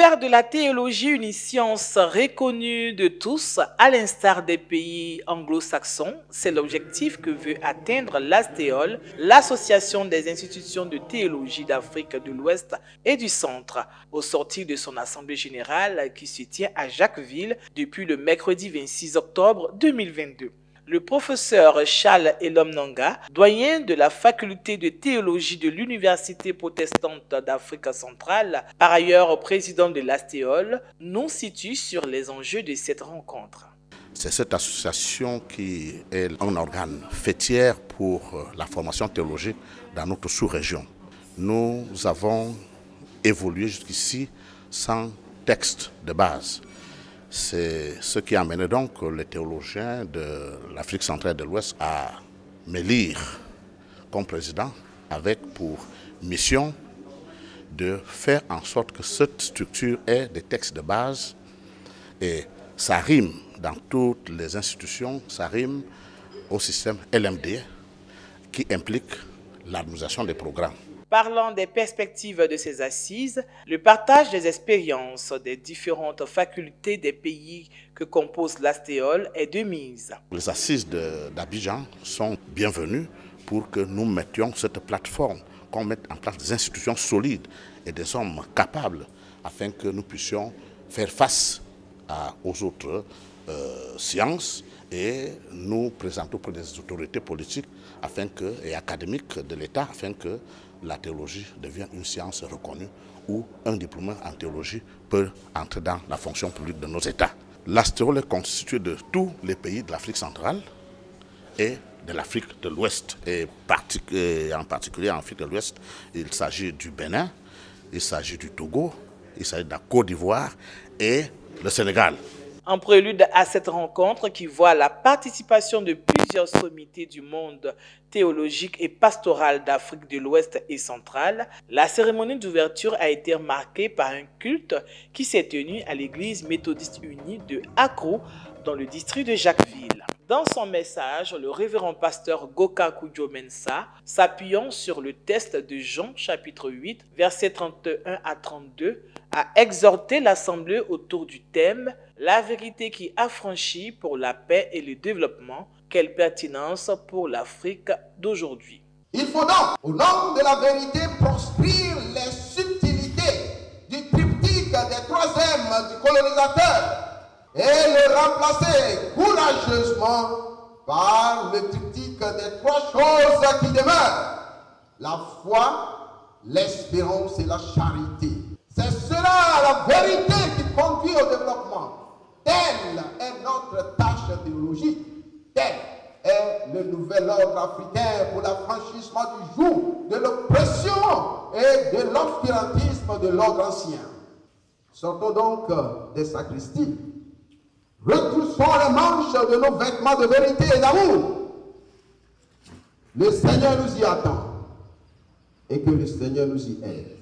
Faire de la théologie une science reconnue de tous, à l'instar des pays anglo-saxons, c'est l'objectif que veut atteindre l'ASTEOL, l'Association des institutions de théologie d'Afrique de l'Ouest et du Centre, au sortir de son assemblée générale qui se tient à Jacquesville depuis le mercredi 26 octobre 2022. Le professeur Charles Elomnanga, doyen de la faculté de théologie de l'Université protestante d'Afrique centrale, par ailleurs président de l'ASTEOL, nous situe sur les enjeux de cette rencontre. C'est cette association qui est un organe fêtière pour la formation théologique dans notre sous-région. Nous avons évolué jusqu'ici sans texte de base. C'est ce qui a amené donc les théologiens de l'Afrique centrale et de l'Ouest à m'élire comme président avec pour mission de faire en sorte que cette structure ait des textes de base et ça rime dans toutes les institutions, ça rime au système LMD qui implique l'harmonisation des programmes. Parlant des perspectives de ces assises, le partage des expériences des différentes facultés des pays que compose l'ASTEOL est de mise. Les assises d'Abidjan sont bienvenues pour que nous mettions cette plateforme, qu'on mette en place des institutions solides et des hommes capables afin que nous puissions faire face aux autres sciences et nous présenter auprès des autorités politiques et académiques de l'État afin que la théologie devienne une science reconnue où un diplômé en théologie peut entrer dans la fonction publique de nos États. L'ASTEOL est constitué de tous les pays de l'Afrique centrale et de l'Afrique de l'Ouest. Et en particulier en Afrique de l'Ouest, il s'agit du Bénin, il s'agit du Togo, il s'agit de la Côte d'Ivoire et le Sénégal. En prélude à cette rencontre qui voit la participation de plusieurs sommités du monde théologique et pastoral d'Afrique de l'Ouest et centrale, la cérémonie d'ouverture a été marquée par un culte qui s'est tenu à l'église méthodiste unie de Accrou dans le district de Jacquesville. Dans son message, le révérend pasteur Goka Kudjo Mensa, s'appuyant sur le texte de Jean chapitre 8, versets 31 à 32, a exhorté l'Assemblée autour du thème « La vérité qui affranchit pour la paix et le développement, quelle pertinence pour l'Afrique d'aujourd'hui ». Il faut donc, au nom de la vérité, proscrire les subtilités du triptyque des trois M du colonisateur et le remplacer courageusement par le triptyque des trois choses qui demeurent, la foi, l'espérance et la charité. C'est cela la vérité qui conduit au développement. Telle est notre tâche théologique. Tel est le nouvel ordre africain pour l'affranchissement du joug de l'oppression et de l'obscurantisme de l'ordre ancien. Sortons donc des sacristies. Retroussons les manches de nos vêtements de vérité et d'amour. Le Seigneur nous y attend et que le Seigneur nous y aide.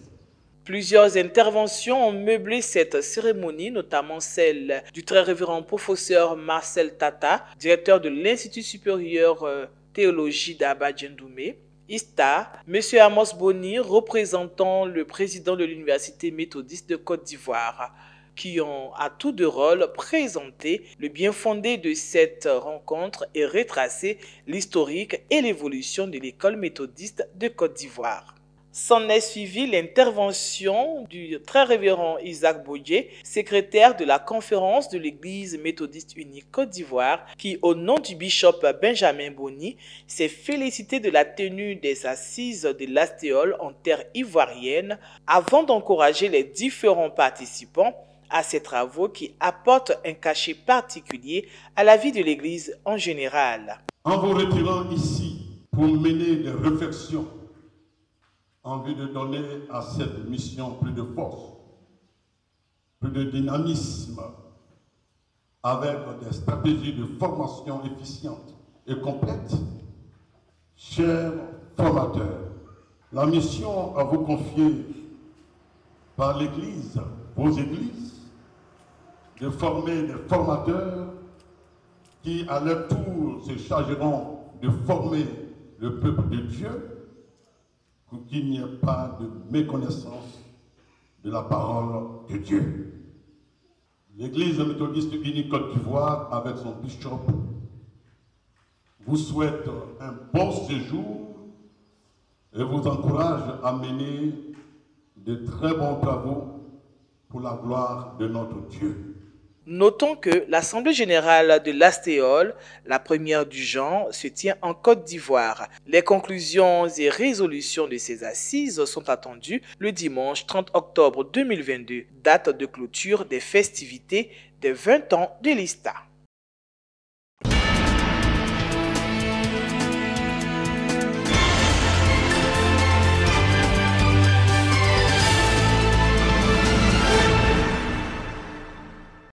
Plusieurs interventions ont meublé cette cérémonie, notamment celle du très révérend professeur Marcel Tata, directeur de l'Institut supérieur théologie d'Abadjan-Doumé, ISTA, M. Amos Boni, représentant le président de l'Université méthodiste de Côte d'Ivoire, qui ont à tour de rôle présenté le bien fondé de cette rencontre et retracé l'historique et l'évolution de l'école méthodiste de Côte d'Ivoire. S'en est suivi l'intervention du très révérend Isaac Bodje, secrétaire de la conférence de l'Église méthodiste unie Côte d'Ivoire, qui, au nom du bishop Benjamin Boni, s'est félicité de la tenue des assises de l'ASTEOL en terre ivoirienne avant d'encourager les différents participants à ces travaux qui apportent un cachet particulier à la vie de l'Église en général. En vous retirant ici pour mener des réflexions en vue de donner à cette mission plus de force, plus de dynamisme, avec des stratégies de formation efficientes et complètes, chers formateurs, la mission à vous confier par l'Église, vos églises, de former des formateurs qui, à leur tour, se chargeront de former le peuple de Dieu pour qu'il n'y ait pas de méconnaissance de la parole de Dieu. L'Église méthodiste unie Côte d'Ivoire, avec son bishop, vous souhaite un bon séjour et vous encourage à mener de très bons travaux pour la gloire de notre Dieu. Notons que l'Assemblée générale de l'Astéole, la première du genre, se tient en Côte d'Ivoire. Les conclusions et résolutions de ces assises sont attendues le dimanche 30 octobre 2022, date de clôture des festivités des 20 ans de l'ISTA.